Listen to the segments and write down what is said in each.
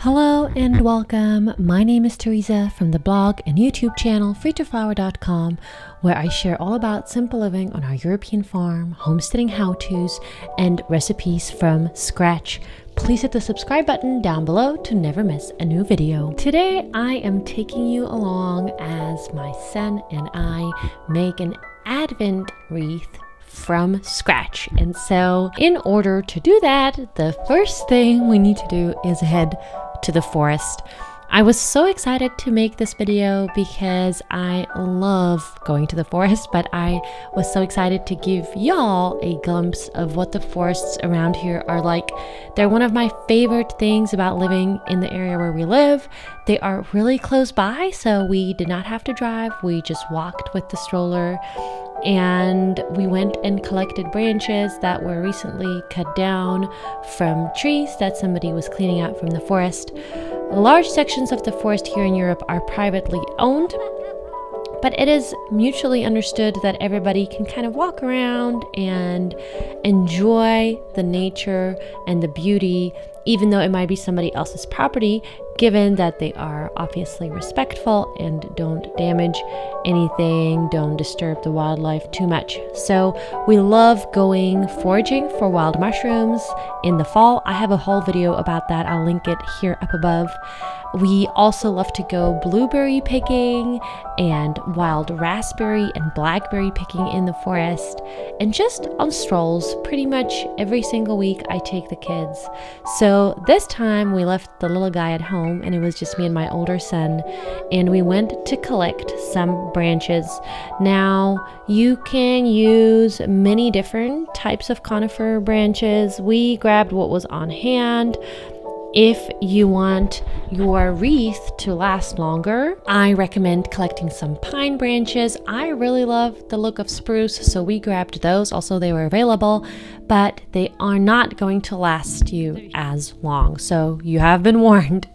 Hello and welcome. My name is Teresa from the blog and YouTube channel freetoflower.com, where I share all about simple living on our European farm, homesteading how-tos, and recipes from scratch. Please hit the subscribe button down below to never miss a new video. Today I am taking you along as my son and I make an Advent wreath from scratch. And so in order to do that, the first thing we need to do is head to the forest. I was so excited to make this video because I love going to the forest, but I was so excited to give y'all a glimpse of what the forests around here are like. They're one of my favorite things about living in the area where we live. They are really close by, so we did not have to drive. We just walked with the stroller, and we went and collected branches that were recently cut down from trees that somebody was cleaning out from the forest. Large sections of the forest here in Europe are privately owned, but it is mutually understood that everybody can kind of walk around and enjoy the nature and the beauty, even though it might be somebody else's property, given that they are obviously respectful and don't damage anything, don't disturb the wildlife too much. So we love going foraging for wild mushrooms in the fall. I have a whole video about that. I'll link it here up above. We also love to go blueberry picking and wild raspberry and blackberry picking in the forest, and just on strolls. Pretty much every single week I take the kids. So this time we left the little guy at home and it was just me and my older son, and we went to collect some branches. Now you can use many different types of conifer branches. We grabbed what was on hand. If you want your wreath to last longer, I recommend collecting some pine branches. I really love the look of spruce, so we grabbed those. Also, they were available, but they are not going to last you as long, so you have been warned.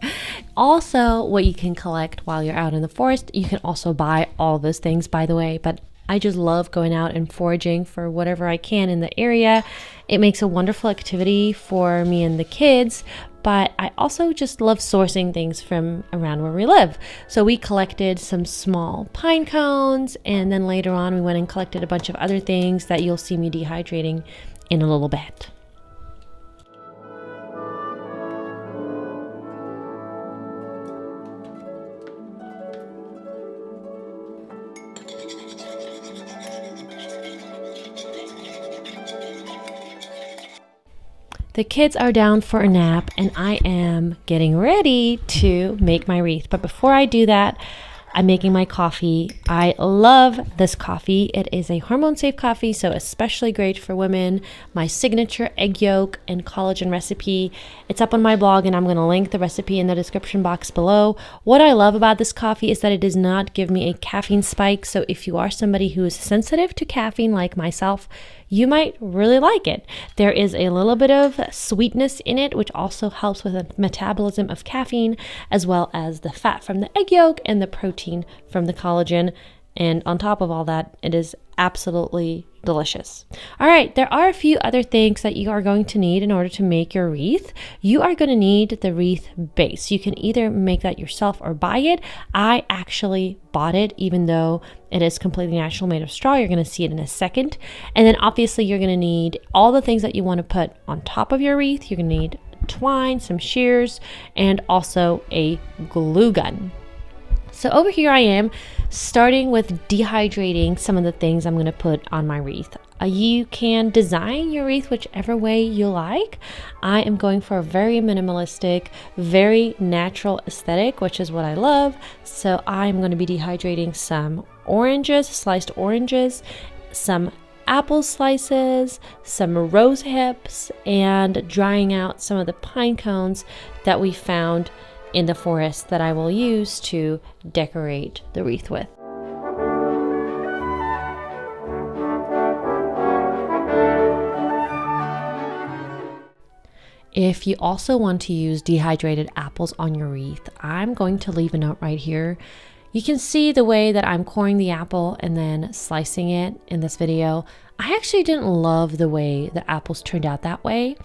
Also, what you can collect while you're out in the forest, you can also buy all those things, by the way, but I just love going out and foraging for whatever I can in the area. It makes a wonderful activity for me and the kids, but I also just love sourcing things from around where we live. So we collected some small pine cones, and then later on we went and collected a bunch of other things that you'll see me dehydrating in a little bit. The kids are down for a nap and I am getting ready to make my wreath. But before I do that, I'm making my coffee. I love this coffee. It is a hormone-safe coffee, so especially great for women. My signature egg yolk and collagen recipe. It's up on my blog, and I'm going to link the recipe in the description box below. What I love about this coffee is that it does not give me a caffeine spike, so if you are somebody who is sensitive to caffeine like myself, you might really like it. There is a little bit of sweetness in it, which also helps with the metabolism of caffeine, as well as the fat from the egg yolk and the protein from the collagen. And on top of all that, it is absolutely delicious. All right, there are a few other things that you are going to need in order to make your wreath. You are going to need the wreath base. You can either make that yourself or buy it. I actually bought it, even though it is completely natural, made of straw. You're going to see it in a second. And then obviously you're going to need all the things that you want to put on top of your wreath. You're going to need twine, some shears, and also a glue gun. So over here I am starting with dehydrating some of the things I'm going to put on my wreath. You can design your wreath whichever way you like. I am going for a very minimalistic, very natural aesthetic, which is what I love. So I'm going to be dehydrating some oranges, sliced oranges, some apple slices, some rose hips, and drying out some of the pine cones that we found in the forest that I will use to decorate the wreath with. if you also want to use dehydrated apples on your wreath, I'm going to leave a note right here. You can see the way that I'm coring the apple and then slicing it in this video. I actually didn't love the way the apples turned out that way.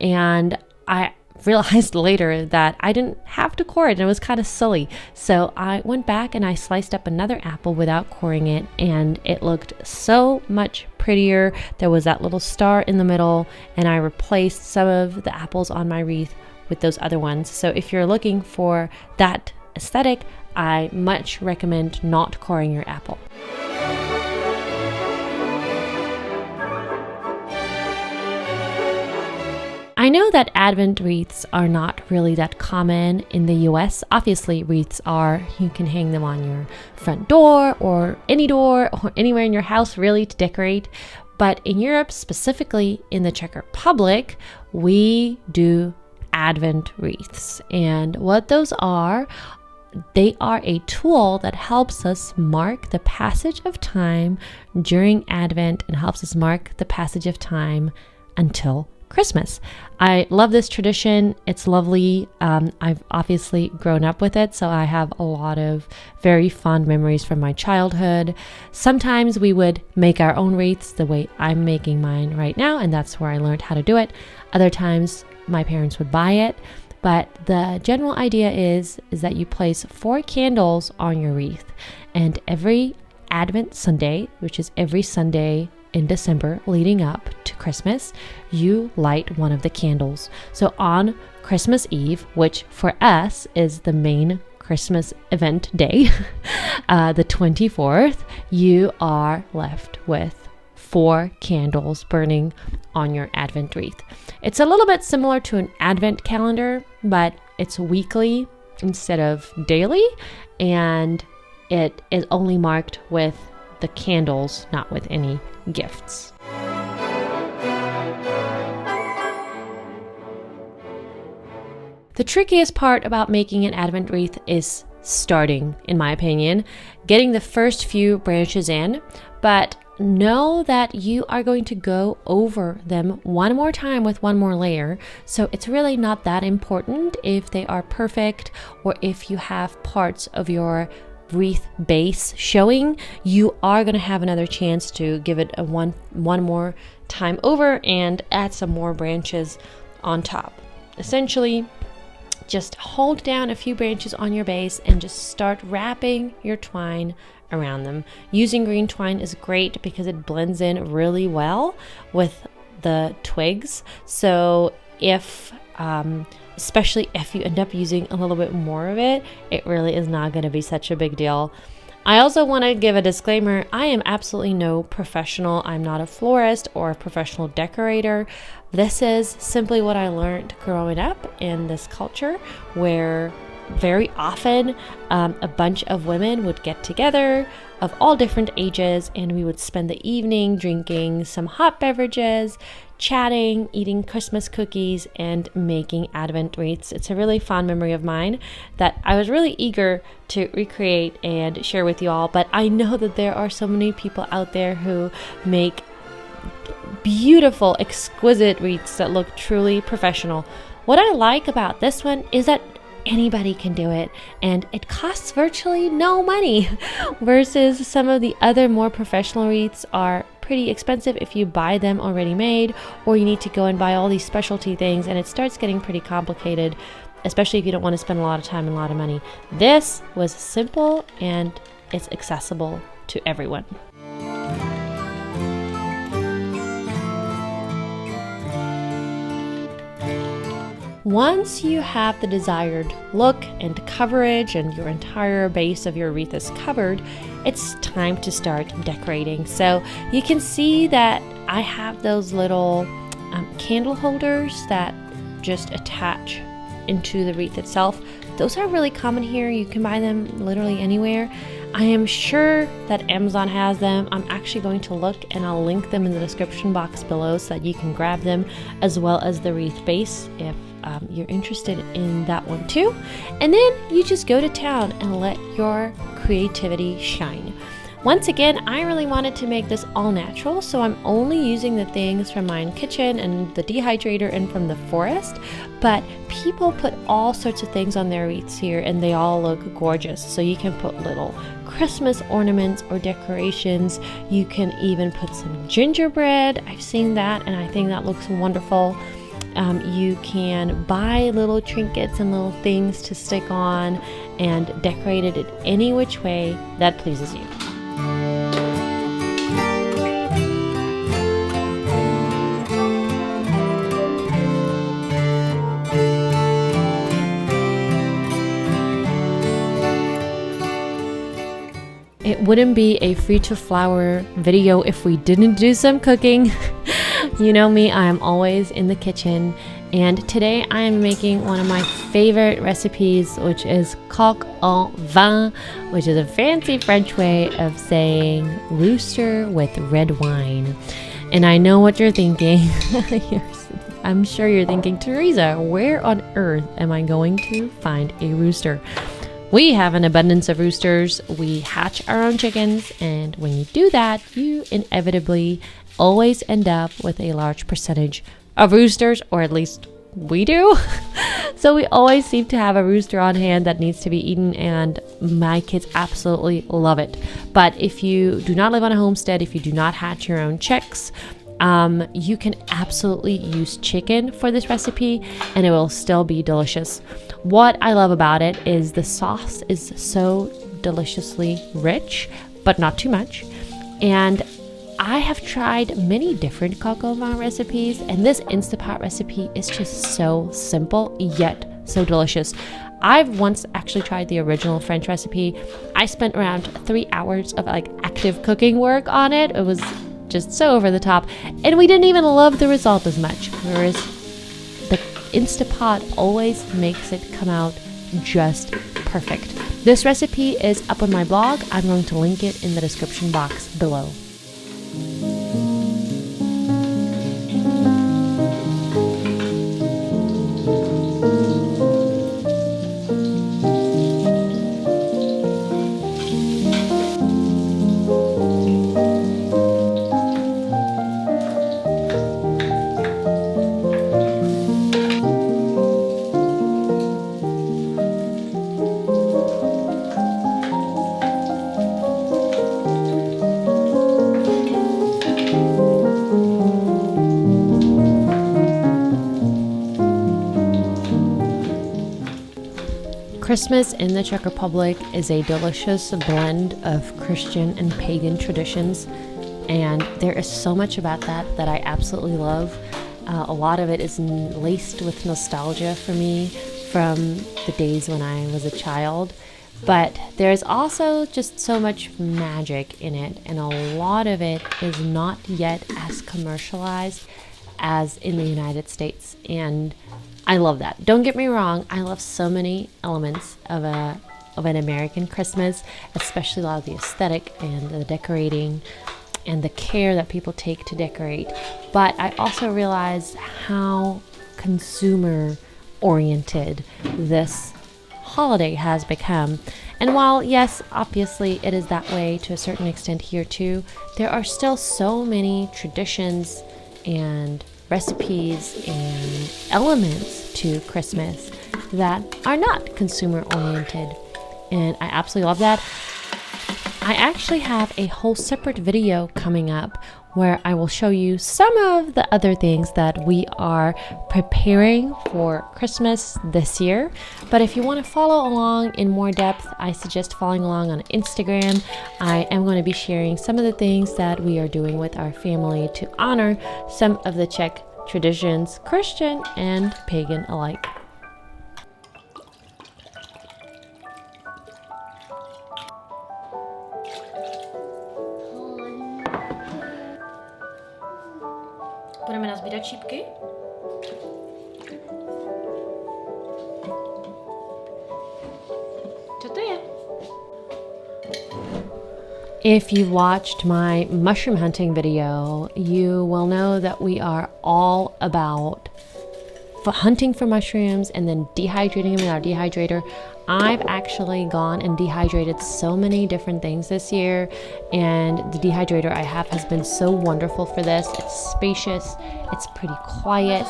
And I realized later that I didn't have to core it, and it was kind of silly. So I went back and I sliced up another apple without coring it, and it looked so much prettier. There was that little star in the middle, and I replaced some of the apples on my wreath with those other ones. So if you're looking for that aesthetic, I much recommend not coring your apple. I know that Advent wreaths are not really that common in the US. Obviously, wreaths are, you can hang them on your front door or anywhere in your house really to decorate. But in Europe, specifically in the Czech Republic, we do Advent wreaths. And what those are, they are a tool that helps us mark the passage of time during Advent and helps us mark the passage of time until Christmas. I love this tradition. It's lovely. I've obviously grown up with it, so I have a lot of very fond memories from my childhood. Sometimes we would make our own wreaths the way I'm making mine right now, and that's where I learned how to do it. Other times my parents would buy it, but the general idea is that you place 4 candles on your wreath, and every Advent Sunday, which is every Sunday in December leading up to Christmas, you light one of the candles. So on Christmas Eve, which for us is the main Christmas event day, the 24th, you are left with 4 candles burning on your Advent wreath. It's a little bit similar to an Advent calendar, but it's weekly instead of daily, and it is only marked with the candles, not with any gifts. The trickiest part about making an Advent wreath is starting, in my opinion, getting the first few branches in, but know that you are going to go over them one more time with one more layer. So it's really not that important if they are perfect or if you have parts of your wreath base showing. You are going to have another chance to give it a one more time over and add some more branches on top. Essentially, just hold down a few branches on your base and just start wrapping your twine around them. Using green twine is great because it blends in really well with the twigs. So if especially if you end up using a little bit more of it, it really is not going to be such a big deal. I also want to give a disclaimer. I am absolutely no professional. I'm not a florist or a professional decorator. This is simply what I learned growing up in this culture, where very often a bunch of women would get together of all different ages, and we would spend the evening drinking some hot beverages, chatting, eating Christmas cookies, and making Advent wreaths. It's a really fond memory of mine that I was really eager to recreate and share with you all. But I know that there are so many people out there who make beautiful, exquisite wreaths that look truly professional. What I like about this one is that anybody can do it, and it costs virtually no money, versus some of the other more professional wreaths are pretty expensive if you buy them already made, or you need to go and buy all these specialty things, and it starts getting pretty complicated, especially if you don't want to spend a lot of time and a lot of money. This was simple and it's accessible to everyone. Once you have the desired look and coverage and your entire base of your wreath is covered, it's time to start decorating. So you can see that I have those little candle holders that just attach into the wreath itself. Those are really common here. You can buy them literally anywhere. I am sure that Amazon has them. I'm actually going to look, and I'll link them in the description box below so that you can grab them, as well as the wreath base if you're interested in that one too. And then you just go to town and let your creativity shine. Once again, I really wanted to make this all natural, so I'm only using the things from my kitchen and the dehydrator and from the forest, but people put all sorts of things on their wreaths here and they all look gorgeous. So you can put little Christmas ornaments or decorations. You can even put some gingerbread. I've seen that and I think that looks wonderful. You can buy little trinkets and little things to stick on and decorate it in any which way that pleases you. It wouldn't be a free to flower video if we didn't do some cooking. You know me, I'm always in the kitchen, and today I am making one of my favorite recipes, which is coq au vin, which is a fancy French way of saying rooster with red wine. And I know what you're thinking. I'm sure you're thinking, Teresa, where on earth am I going to find a rooster? We have an abundance of roosters. We hatch our own chickens, and when you do that, you inevitably always end up with a large percentage of roosters, or at least we do. So we always seem to have a rooster on hand that needs to be eaten, and my kids absolutely love it. But if you do not live on a homestead, if you do not hatch your own chicks, you can absolutely use chicken for this recipe and it will still be delicious. What I love about it is the sauce is so deliciously rich, but not too much. And I have tried many different coq au vin recipes, and this Instapot recipe is just so simple yet so delicious. I've once actually tried the original French recipe. I spent around 3 hours of active cooking work on it. It was just so over the top, and we didn't even love the result as much, whereas the Instapot always makes it come out just perfect. This recipe is up on my blog. I'm going to link it in the description box below. Christmas in the Czech Republic is a delicious blend of Christian and pagan traditions, and there is so much about that I absolutely love. A lot of it is laced with nostalgia for me from the days when I was a child, but there's also just so much magic in it, and a lot of it is not yet as commercialized as in the United States, and I love that. Don't get me wrong, I love so many elements of an American Christmas, especially a lot of the aesthetic and the decorating and the care that people take to decorate. But I also realized how consumer oriented this holiday has become. And while yes, obviously it is that way to a certain extent here too, there are still so many traditions and recipes and elements to Christmas that are not consumer oriented, and I absolutely love that. I actually have a whole separate video coming up where I will show you some of the other things that we are preparing for Christmas this year. But if you want to follow along in more depth, I suggest following along on Instagram. I am going to be sharing some of the things that we are doing with our family to honor some of the Czech traditions, Christian and pagan alike. Budeme nazbírat šípky? Co to je? If you've watched my mushroom hunting video, you will know that we are all about hunting for mushrooms and then dehydrating them in our dehydrator. I've actually gone and dehydrated so many different things this year, and the dehydrator I have has been so wonderful for this. It's spacious, it's pretty quiet,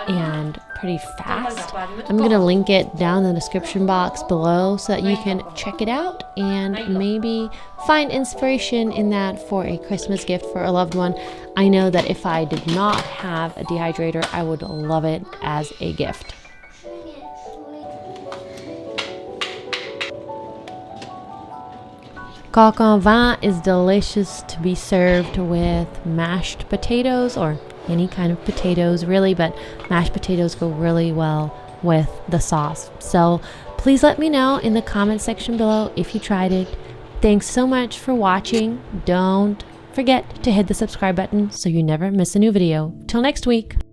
and pretty fast. I'm going to link it down in the description box below so that you can check it out and maybe find inspiration in that for a Christmas gift for a loved one. I know that if I did not have a dehydrator, I would love it as a gift. Coq au vin is delicious to be served with mashed potatoes, or any kind of potatoes really, but mashed potatoes go really well with the sauce. So please let me know in the comment section below if you tried it. Thanks so much for watching. Don't forget to hit the subscribe button so you never miss a new video. Till next week.